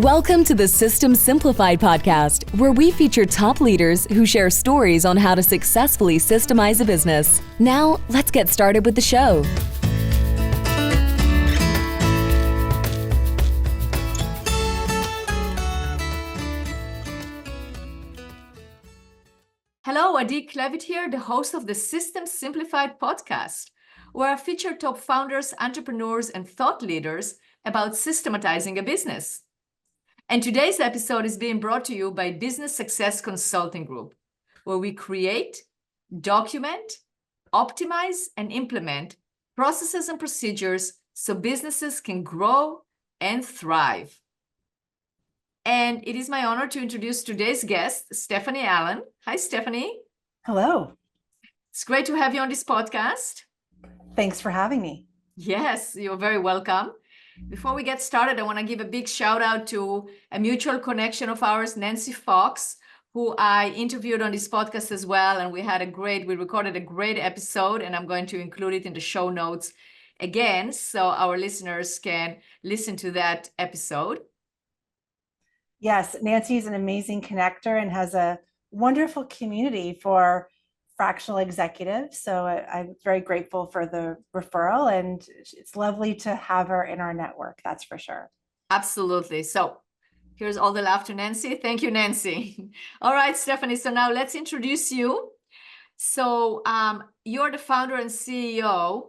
Welcome to the System Simplified podcast, where we feature top leaders who share stories on how to successfully systemize a business. Now, let's get started with the show. Hello, Adi Klevit here, the host of the System Simplified podcast, where I feature top founders, entrepreneurs, and thought leaders about systematizing a business. And today's episode is being brought to you by Business Success Consulting Group, where we create, document, optimize, and implement processes and procedures so businesses can grow and thrive. And it is my honor to introduce today's guest, Stephanie Allen. Hi, Stephanie. Hello. It's great to have you on this podcast. Thanks for having me. Yes, you're very welcome. Before we get started, I want to give a big shout out to a mutual connection of ours, Nancy Fox, who I interviewed on this podcast as well. And we recorded a great episode, and I'm going to include it in the show notes again, so our listeners can listen to that episode. Yes, Nancy is an amazing connector and has a wonderful community for fractional executives. So I'm very grateful for the referral, and it's lovely to have her in our network, that's for sure. Absolutely. So here's all the love to Nancy. Thank you, Nancy. All right, Stephanie. So now let's introduce you. So you're the founder and CEO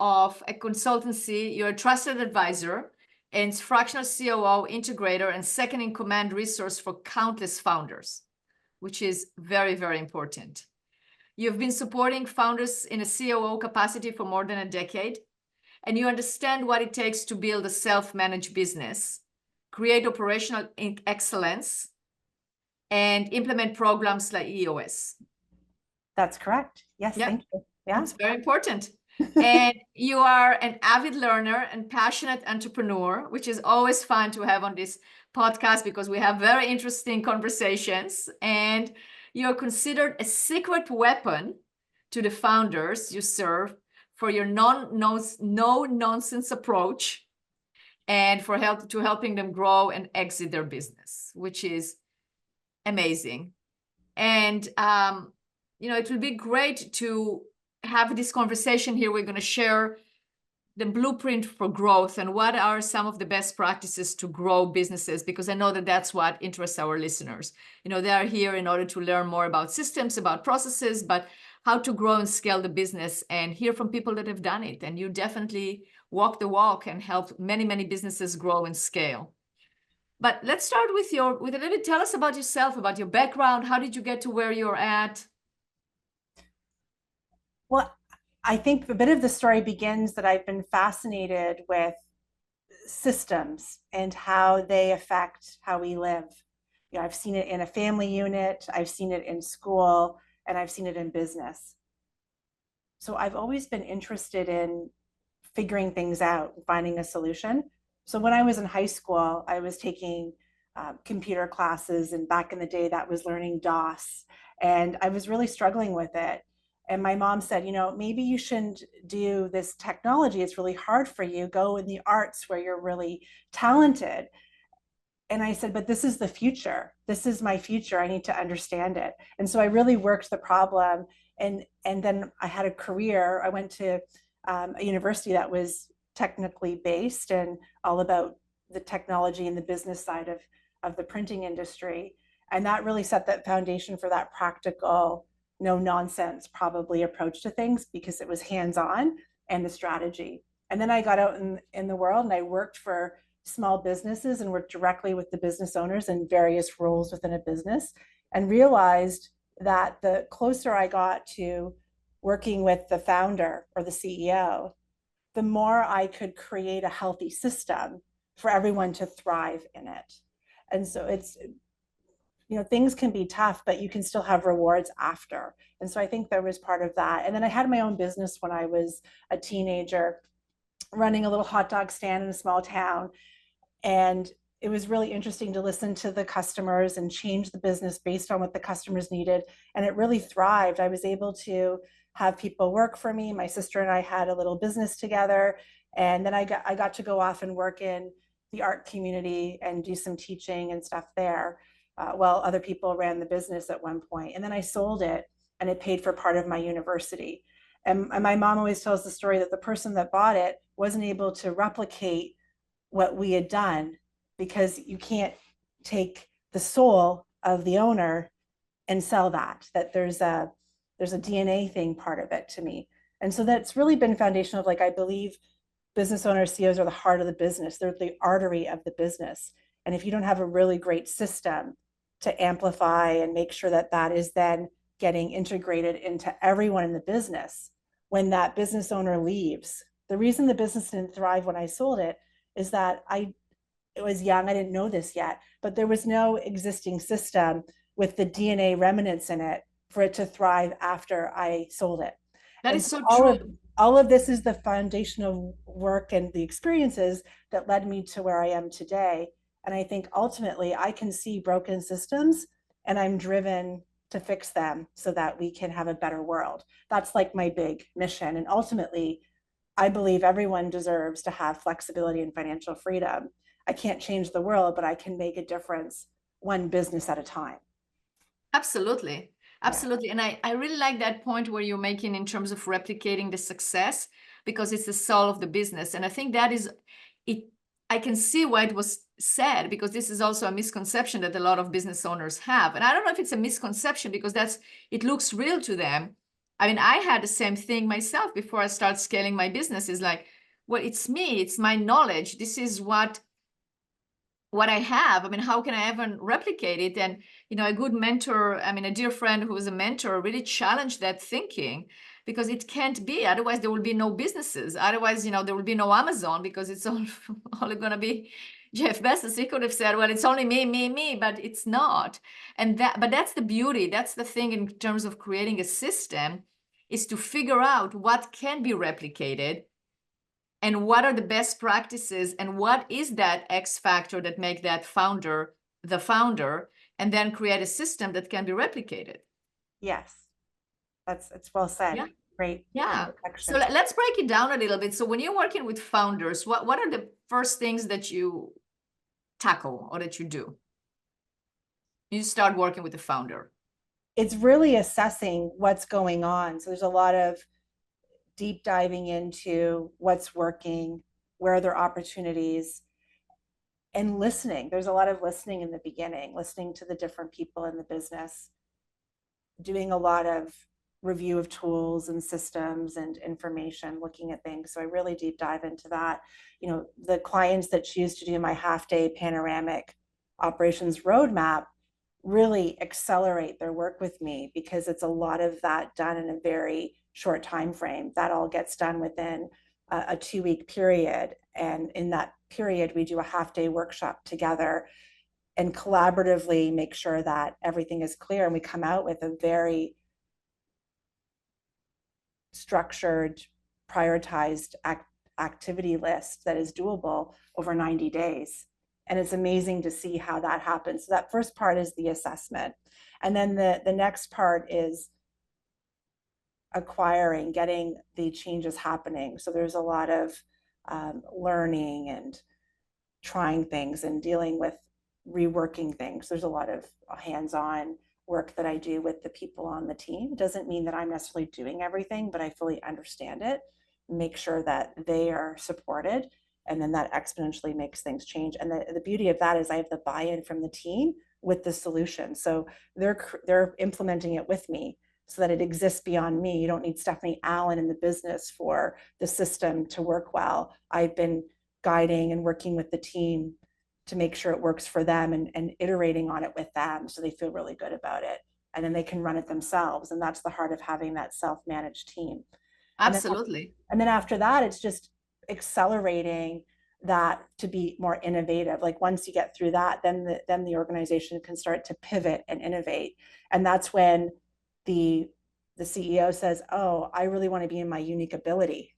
of a consultancy. You're a trusted advisor and fractional COO, integrator, and second in command resource for countless founders, which is very, very important. You've been supporting founders in a COO capacity for more than a decade, and you understand what it takes to build a self-managed business, create operational excellence, and implement programs like EOS. That's correct. Yes, Yep. Thank you. Yeah, It's very important. And you are an avid learner and passionate entrepreneur, which is always fun to have on this podcast because we have very interesting conversations. And you're considered a secret weapon to the founders you serve for your no-nonsense approach and for helping them grow and exit their business, which is amazing. And it will be great to have this conversation here. We're going to share the blueprint for growth and what are some of the best practices to grow businesses, because I know that that's what interests our listeners. They are here in order to learn more about systems, about processes, but how to grow and scale the business and hear from people that have done it. And you definitely walk the walk and help many, many businesses grow and scale. But let's start with a little bit. Tell us about yourself, about your background. How did you get to where you're at? well, I think a bit of the story begins that I've been fascinated with systems and how they affect how we live. I've seen it in a family unit, I've seen it in school, and I've seen it in business. So I've always been interested in figuring things out, finding a solution. So when I was in high school, I was taking computer classes, and back in the day that was learning DOS, and I was really struggling with it. And my mom said, maybe you shouldn't do this technology. It's really hard for you. Go in the arts where you're really talented. And I said, but this is the future. This is my future. I need to understand it. And so I really worked the problem. And then I had a career. I went to a university that was technically based and all about the technology and the business side of the printing industry. And that really set that foundation for that practical, no nonsense probably approach to things, because it was hands-on and the strategy. And then I got out in the world and I worked for small businesses and worked directly with the business owners in various roles within a business, and realized that the closer I got to working with the founder or the CEO, the more I could create a healthy system for everyone to thrive in it. And so it's, things can be tough, but you can still have rewards after. And so I think there was part of that. And then I had my own business when I was a teenager, running a little hot dog stand in a small town. And it was really interesting to listen to the customers and change the business based on what the customers needed. And it really thrived. I was able to have people work for me. My sister and I had a little business together. And then I got to go off and work in the art community and do some teaching and stuff there, while other people ran the business at one point. And then I sold it, and it paid for part of my university. And my mom always tells the story that the person that bought it wasn't able to replicate what we had done, because you can't take the soul of the owner and sell that, there's a DNA thing part of it to me. And so that's really been foundational of, like, I believe business owners, CEOs are the heart of the business. They're the artery of the business. And if you don't have a really great system to amplify and make sure that that is then getting integrated into everyone in the business, when that business owner leaves, the reason the business didn't thrive when I sold it is that it was young. I didn't know this yet, but there was no existing system with the DNA remnants in it for it to thrive after I sold it. That And is so all true. all of this is the foundational work and the experiences that led me to where I am today. And I think ultimately I can see broken systems, and I'm driven to fix them so that we can have a better world. That's like my big mission. And ultimately, I believe everyone deserves to have flexibility and financial freedom. I can't change the world, but I can make a difference one business at a time. Absolutely. Yeah. Absolutely. And I really like that point where you're making in terms of replicating the success, because it's the soul of the business. And I think that is it. I can see why it was said, because this is also a misconception that a lot of business owners have. And I don't know if it's a misconception, because it looks real to them. I mean, I had the same thing myself before I started scaling my business. Is like, well, it's me, it's my knowledge. This is what I have. I mean, how can I even replicate it? And, a good mentor, a dear friend who was a mentor, really challenged that thinking, because it can't be. Otherwise, there will be no businesses. Otherwise, there will be no Amazon, because it's all only going to be Jeff Bezos. He could have said, well, it's only me, but it's not. But that's the beauty. That's the thing in terms of creating a system, is to figure out what can be replicated, and what are the best practices, and what is that X factor that make that founder the founder, and then create a system that can be replicated. Yes, it's well said. Yeah. Great. Yeah. So let's break it down a little bit. So when you're working with founders, what are the first things that you tackle or that you do? You start working with the founder. It's really assessing what's going on. So there's a lot of deep diving into what's working, where are there opportunities, and listening. There's a lot of listening in the beginning, listening to the different people in the business, doing a lot of review of tools and systems and information, looking at things. So I really deep dive into that. The clients that choose to do my half-day panoramic operations roadmap really accelerate their work with me, because it's a lot of that done in a very short time frame. That all gets done within a 2-week period. And in that period, we do a half-day workshop together and collaboratively make sure that everything is clear. And we come out with a very structured, prioritized activity list that is doable over 90 days. And it's amazing to see how that happens. So that first part is the assessment. And then the next part is acquiring, getting the changes happening. So there's a lot of learning and trying things and dealing with reworking things. There's a lot of hands-on work that I do with the people on the team. It doesn't mean that I'm necessarily doing everything, but I fully understand it, make sure that they are supported, and then that exponentially makes things change. And the beauty of that is I have the buy-in from the team with the solution. So they're implementing it with me so that it exists beyond me. You don't need Stephanie Allen in the business for the system to work well. I've been guiding and working with the team to make sure it works for them, and iterating on it with them so they feel really good about it. And then they can run it themselves. And that's the heart of having that self-managed team. Absolutely. And then after that, it's just accelerating that to be more innovative. Like once you get through that, then the organization can start to pivot and innovate. And that's when the CEO says, oh, I really want to be in my unique ability.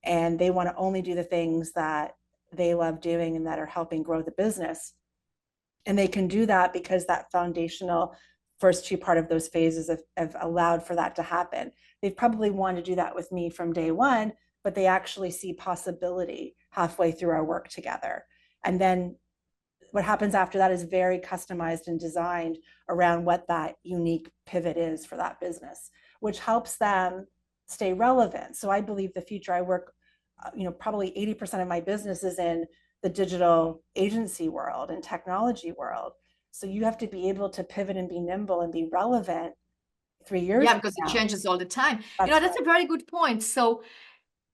And they want to only do the things that they love doing and that are helping grow the business. And they can do that because that foundational first 2 part of those phases have allowed for that to happen. They've probably wanted to do that with me from day one, but they actually see possibility halfway through our work together. And then what happens after that is very customized and designed around what that unique pivot is for that business, which helps them stay relevant. So I believe the future, I work, probably 80% of my business is in the digital agency world and technology world. So you have to be able to pivot and be nimble and be relevant 3 years. Yeah, because it changes all the time. That's a very good point. So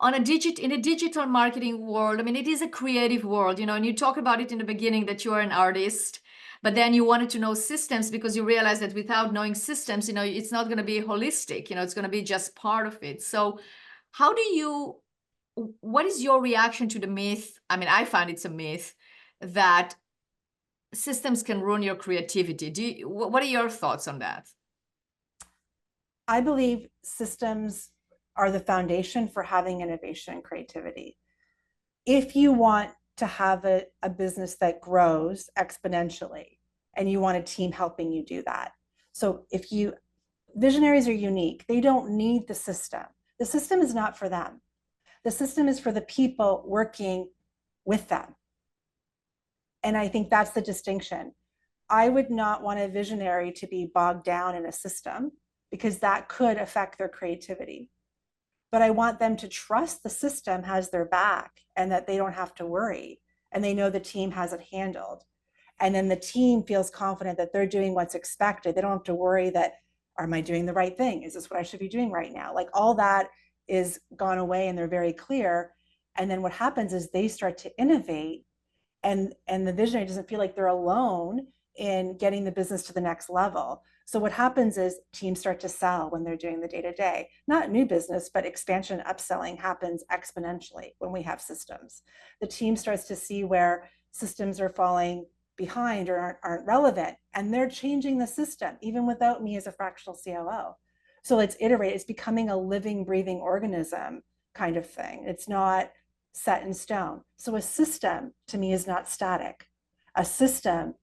in a digital marketing world, I mean, it is a creative world, and you talk about it in the beginning that you are an artist, but then you wanted to know systems because you realize that without knowing systems, it's not going to be holistic, it's going to be just part of it. So what is your reaction to the myth? I mean, I find it's a myth that systems can ruin your creativity. What are your thoughts on that? I believe systems are the foundation for having innovation and creativity. If you want to have a business that grows exponentially and you want a team helping you do that. So visionaries are unique. They don't need the system. The system is not for them. The system is for the people working with them. And I think that's the distinction. I would not want a visionary to be bogged down in a system because that could affect their creativity. But I want them to trust the system has their back and that they don't have to worry and they know the team has it handled. And then the team feels confident that they're doing what's expected. They don't have to worry that, am I doing the right thing? Is this what I should be doing right now? Like all that is gone away and they're very clear. And then what happens is they start to innovate and the visionary doesn't feel like they're alone in getting the business to the next level. So what happens is teams start to sell when they're doing the day-to-day. Not new business, but expansion and upselling happens exponentially when we have systems. The team starts to see where systems are falling behind or aren't relevant, and they're changing the system, even without me as a fractional COO. So let's iterate. It's becoming a living, breathing organism kind of thing. It's not set in stone. So a system to me is not static. A system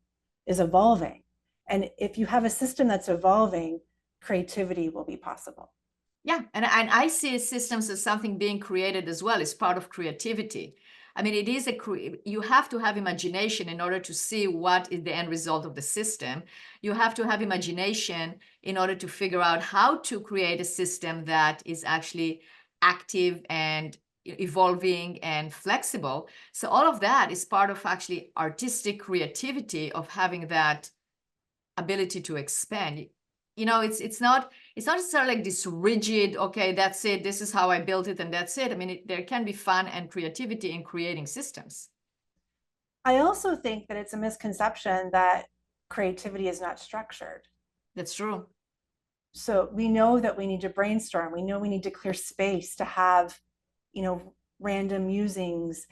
is evolving. And if you have a system that's evolving, creativity will be possible. Yeah, and I see systems as something being created as well. It's part of creativity. I mean, it is you have to have imagination in order to see what is the end result of the system. You have to have imagination in order to figure out how to create a system that is actually active and evolving and flexible. So all of that is part of actually artistic creativity of having that ability to expand. It's not necessarily like this rigid, okay, that's it, this is how I built it and that's it. I mean, there can be fun and creativity in creating systems. I also think that it's a misconception that creativity is not structured. That's true. So we know that we need to brainstorm. We know we need to clear space to have, random musings.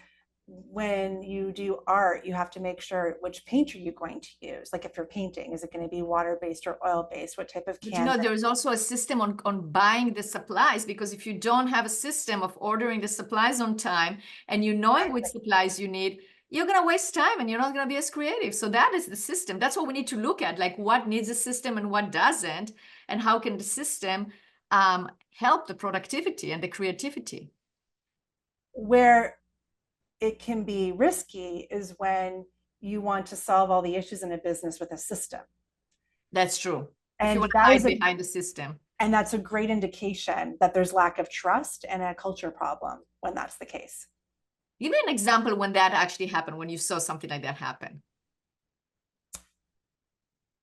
When you do art, you have to make sure which paint are you going to use. Like if you're painting, is it going to be water-based or oil-based? What type of canvas? There is also a system on buying the supplies, because if you don't have a system of ordering the supplies on time and knowing which supplies you need, you're going to waste time and you're not going to be as creative. So that is the system. That's what we need to look at, like what needs a system and what doesn't, and how can the system help the productivity and the creativity. Where it can be risky is when you want to solve all the issues in a business with a system. That's true. And if you want to hide behind the system. And that's a great indication that there's lack of trust and a culture problem when that's the case. Give me an example when that actually happened, when you saw something like that happen.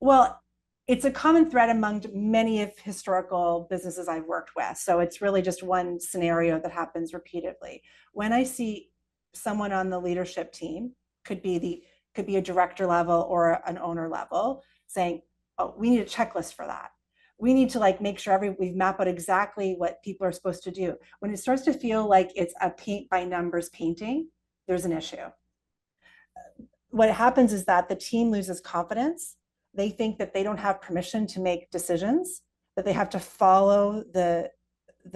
Well, it's a common thread among many of historical businesses I've worked with. So it's really just one scenario that happens repeatedly. When I see someone on the leadership team, could be a director level or an owner level, saying, oh, we need a checklist for that. We need to make sure we've mapped out exactly what people are supposed to do. When it starts to feel like it's a paint by numbers painting, there's an issue. What happens is that the team loses confidence. They think that they don't have permission to make decisions, that they have to follow the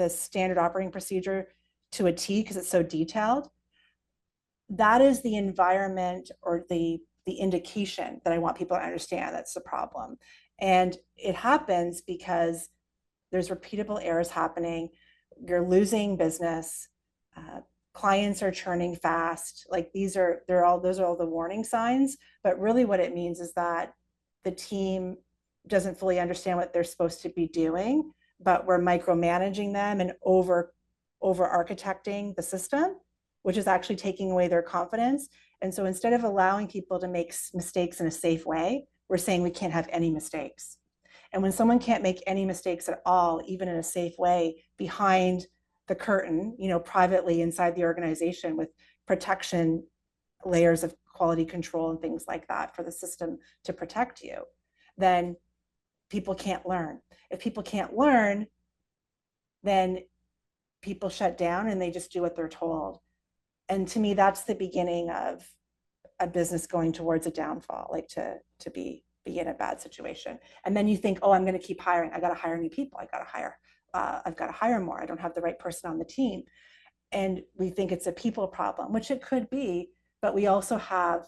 standard operating procedure to a T because it's so detailed. That is the environment or the indication that I want people to understand that's the problem. And it happens because there's repeatable errors happening. You're losing business. clients are churning fast. Like those are all the warning signs. But really what it means is that the team doesn't fully understand what they're supposed to be doing, but we're micromanaging them and over architecting the system, which is actually taking away their confidence. And so instead of allowing people to make mistakes in a safe way, we're saying we can't have any mistakes. And when someone can't make any mistakes at all, even in a safe way, behind the curtain, privately inside the organization with protection layers of quality control and things like that for the system to protect you, then people can't learn. If people can't learn, then people shut down and they just do what they're told. And to me, that's the beginning of a business going towards a downfall, like to be in a bad situation. And then you think, oh, I'm going to keep hiring. I got to hire new people. I've got to hire more. I don't have the right person on the team. And we think it's a people problem, which it could be, but we also have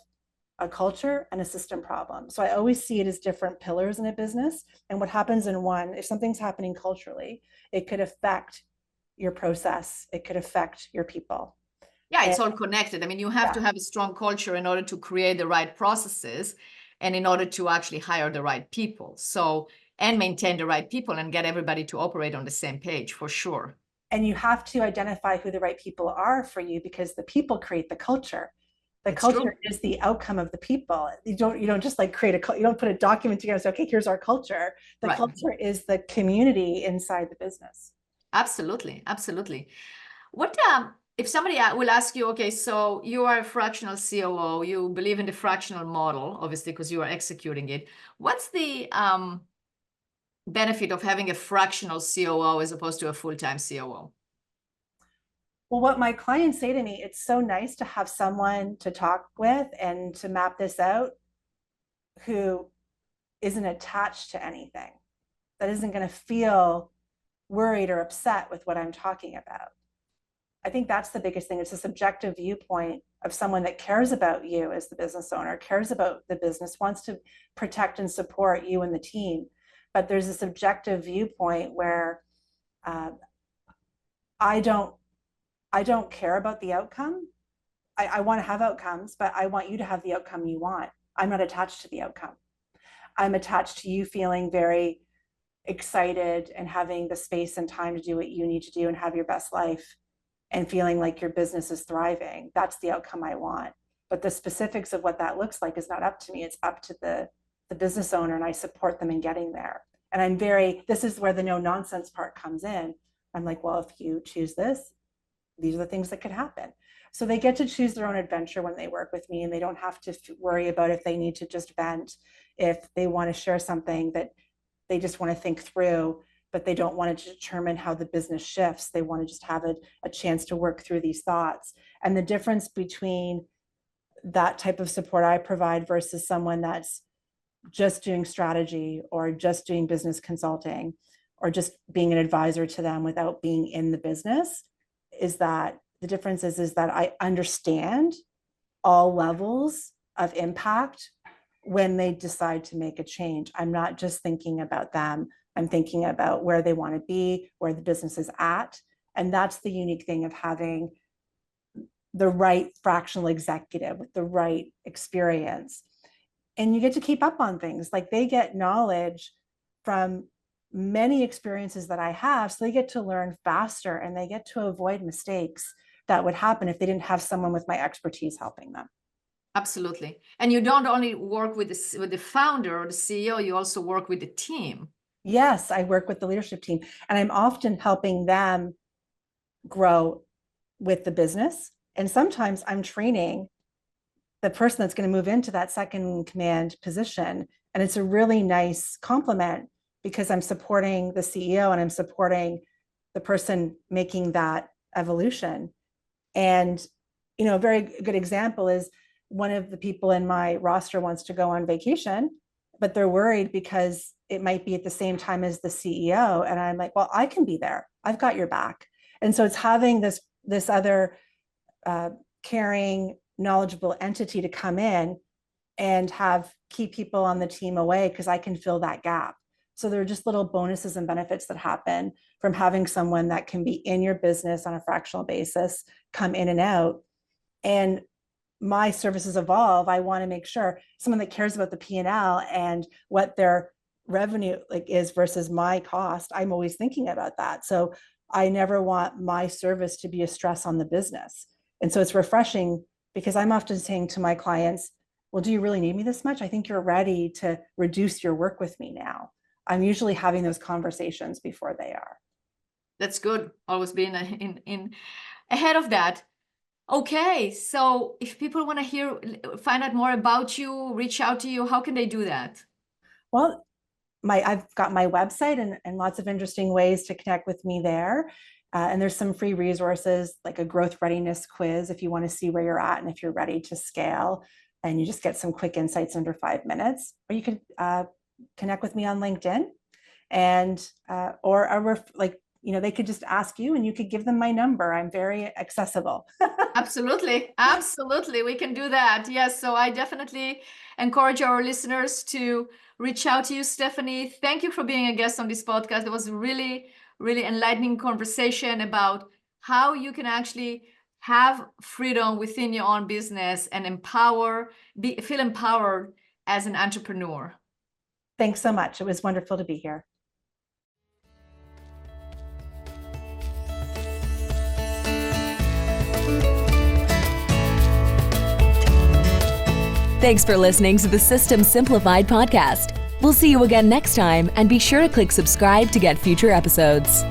a culture and a system problem. So I always see it as different pillars in a business. And what happens in one, if something's happening culturally, it could affect your process. It could affect your people. Yeah, it's all connected. I mean, you have Yeah. to have a strong culture in order to create the right processes and in order to actually hire the right people. So, and maintain the right people and get everybody to operate on the same page, for sure. And you have to identify who the right people are for you, because the people create the culture. The It's culture true. is the outcome of the people. You don't just like you don't put a document together and say, okay, here's our culture. The Right. culture is the community inside the business. Absolutely, absolutely. What if somebody will ask you, okay, so you are a fractional COO, you believe in the fractional model, obviously, because you are executing it. What's the benefit of having a fractional COO as opposed to a full-time COO? Well, what my clients say to me, it's so nice to have someone to talk with and to map this out who isn't attached to anything, that isn't going to feel worried or upset with what I'm talking about. I think that's the biggest thing. It's a subjective viewpoint of someone that cares about you as the business owner, cares about the business, wants to protect and support you and the team. But there's a subjective viewpoint where I don't care about the outcome. I want to have outcomes, but I want you to have the outcome you want. I'm not attached to the outcome. I'm attached to you feeling very excited and having the space and time to do what you need to do and have your best life and feeling like your business is thriving. That's the outcome I want. But the specifics of what that looks like is not up to me. It's up to the business owner, and I support them in getting there. And this is where the no nonsense part comes in. I'm like, well, if you choose this, these are the things that could happen. So they get to choose their own adventure when they work with me, and they don't have to worry about if they need to just vent, if they want to share something that they just want to think through, but they don't want to determine how the business shifts. They want to just have a chance to work through these thoughts. And the difference between that type of support I provide versus someone that's just doing strategy or just doing business consulting or just being an advisor to them without being in the business is that the difference is that I understand all levels of impact when they decide to make a change. I'm not just thinking about them. I'm thinking about where they want to be, where the business is at. And that's the unique thing of having the right fractional executive with the right experience. And you get to keep up on things. Like they get knowledge from many experiences that I have, so they get to learn faster and they get to avoid mistakes that would happen if they didn't have someone with my expertise helping them. Absolutely. And you don't only work with the founder or the CEO, you also work with the team. Yes, I work with the leadership team, and I'm often helping them grow with the business. And sometimes I'm training the person that's going to move into that second in command position. And it's a really nice compliment because I'm supporting the CEO and I'm supporting the person making that evolution. And, a very good example is one of the people in my roster wants to go on vacation, but they're worried because it might be at the same time as the CEO. And I'm like, well, I can be there. I've got your back. And so it's having this other caring, knowledgeable entity to come in and keep people on the team away because I can fill that gap. So there are just little bonuses and benefits that happen from having someone that can be in your business on a fractional basis, come in and out. And my services evolve. I want to make sure someone that cares about the P&L and what their revenue is versus my cost. I'm always thinking about that. So I never want my service to be a stress on the business. And so it's refreshing because I'm often saying to my clients, well, do you really need me this much? I think you're ready to reduce your work with me now. I'm usually having those conversations before they are. That's good. Always being in ahead of that. Okay, so if people want to find out more about you, reach out to you, how can they do that? Well, I've got my website and lots of interesting ways to connect with me there. And there's some free resources like a growth readiness quiz if you want to see where you're at and if you're ready to scale. And you just get some quick insights under 5 minutes. Or you could connect with me on LinkedIn, and they could just ask you and you could give them my number. I'm very accessible. Absolutely. Absolutely. We can do that. Yes. So I definitely encourage our listeners to reach out to you, Stephanie. Thank you for being a guest on this podcast. It was a really, really enlightening conversation about how you can actually have freedom within your own business and feel empowered as an entrepreneur. Thanks so much. It was wonderful to be here. Thanks for listening to the System Simplified podcast. We'll see you again next time, and be sure to click subscribe to get future episodes.